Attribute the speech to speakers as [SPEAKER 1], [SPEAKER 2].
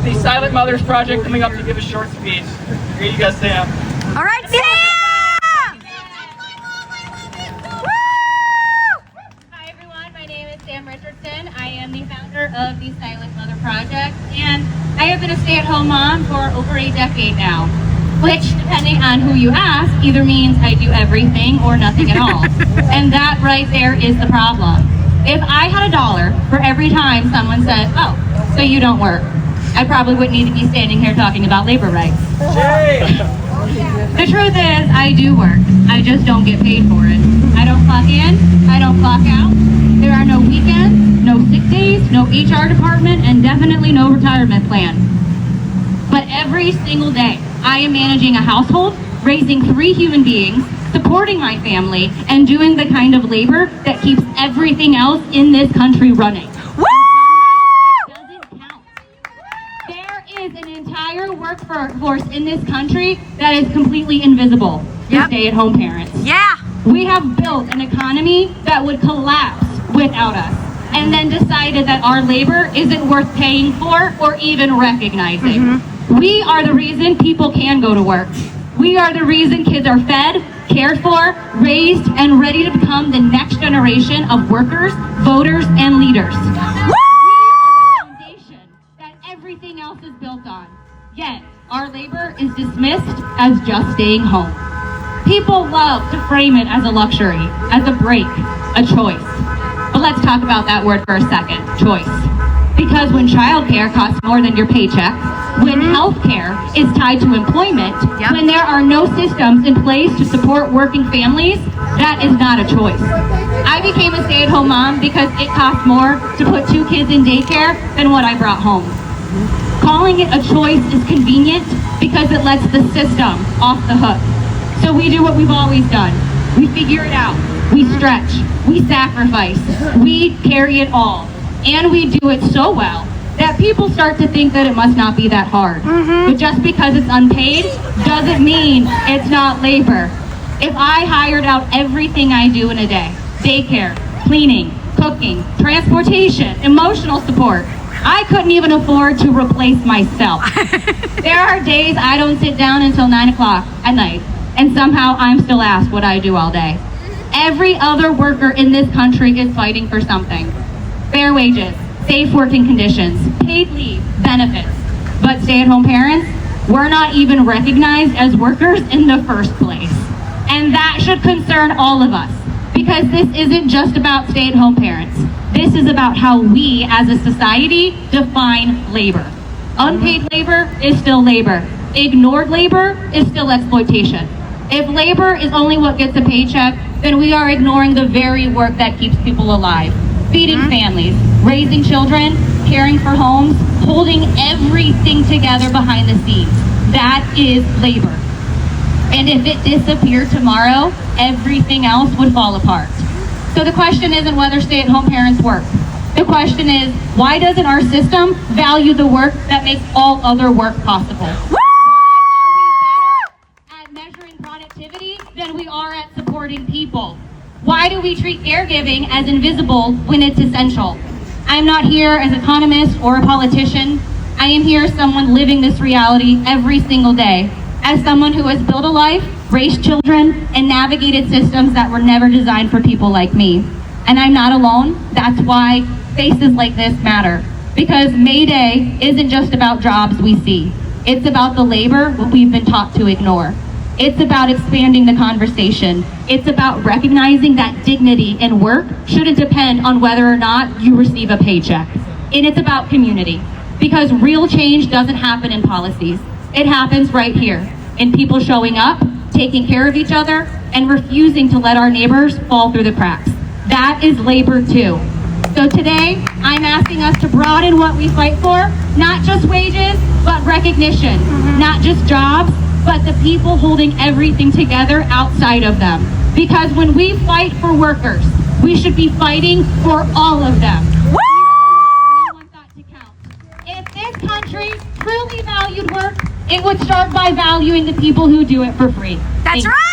[SPEAKER 1] the Silent Mothers Project coming up to give a short speech. Here you go, Sam.
[SPEAKER 2] All right, Sam!
[SPEAKER 3] Hi everyone, my name is Sam Richardson. I am the founder of the Silent Mother Project, and I have been a stay-at-home mom for over a decade now, which, depending on who you ask, either means I do everything or nothing at all. And that right there is the problem. If I had $1 for every time someone said, "Oh, so you don't work," I probably wouldn't need to be standing here talking about labor rights. The truth is, I do work. I just don't get paid for it. I don't clock in, I don't clock out. There are no weekends, no sick days, no HR department, and definitely no retirement plan. But every single day, I am managing a household, raising 3 human beings, supporting my family, and doing the kind of labor that keeps everything else in this country running. It doesn't count. There is an entire workforce in this country that is completely invisible to stay-at-home parents.
[SPEAKER 2] Yeah.
[SPEAKER 3] We have built an economy that would collapse without us, and then decided that our labor isn't worth paying for or even recognizing. We are the reason people can go to work. We are the reason kids are fed, cared for, raised, and ready to become the next generation of workers, voters, and leaders. We are the foundation that everything else is built on. Yet, our labor is dismissed as just staying home. People love to frame it as a luxury, as a break, a choice. But let's talk about that word for a second, choice. Because when childcare costs more than your paycheck, when healthcare is tied to employment, when there are no systems in place to support working families, that is not a choice. I became a stay-at-home mom because it cost more to put 2 kids in daycare than what I brought home. Calling it a choice is convenient because it lets the system off the hook. So we do what we've always done. We figure it out. We stretch. We sacrifice. We carry it all. And we do it so well that people start to think that it must not be that hard. But just because it's unpaid doesn't mean it's not labor. If I hired out everything I do in a day, daycare, cleaning, cooking, transportation, emotional support, I couldn't even afford to replace myself. There are days I don't sit down until 9 o'clock at night, and somehow I'm still asked what I do all day. Every other worker in this country is fighting for something. Fair wages, safe working conditions, paid leave, benefits. But stay-at-home parents, we're not even recognized as workers in the first place. And that should concern all of us, because this isn't just about stay-at-home parents. This is about how we as a society define labor. Unpaid labor is still labor. Ignored labor is still exploitation. If labor is only what gets a paycheck, then we are ignoring the very work that keeps people alive. Feeding families, raising children, caring for homes, holding everything together behind the scenes. That is labor. And if it disappeared tomorrow, everything else would fall apart. So the question isn't whether stay-at-home parents work. The question is, why doesn't our system value the work that makes all other work possible? Why are we better at measuring productivity than we are at supporting people? Why do we treat caregiving as invisible when it's essential? I am not here as an economist or a politician. I am here as someone living this reality every single day, as someone who has built a life, raised children, and navigated systems that were never designed for people like me. And I'm not alone. That's why faces like this matter. Because May Day isn't just about jobs we see. It's about the labor we've been taught to ignore. It's about expanding the conversation. It's about recognizing that dignity in work shouldn't depend on whether or not you receive a paycheck. And it's about community. Because real change doesn't happen in policies. It happens right here, in people showing up, taking care of each other, and refusing to let our neighbors fall through the cracks. That is labor too. So today, I'm asking us to broaden what we fight for, not just wages, but recognition, not just jobs, but the people holding everything together outside of them. Because when we fight for workers, we should be fighting for all of them. No one thought to count. If this country truly valued work, it would start by valuing the people who do it for free.
[SPEAKER 2] That's right.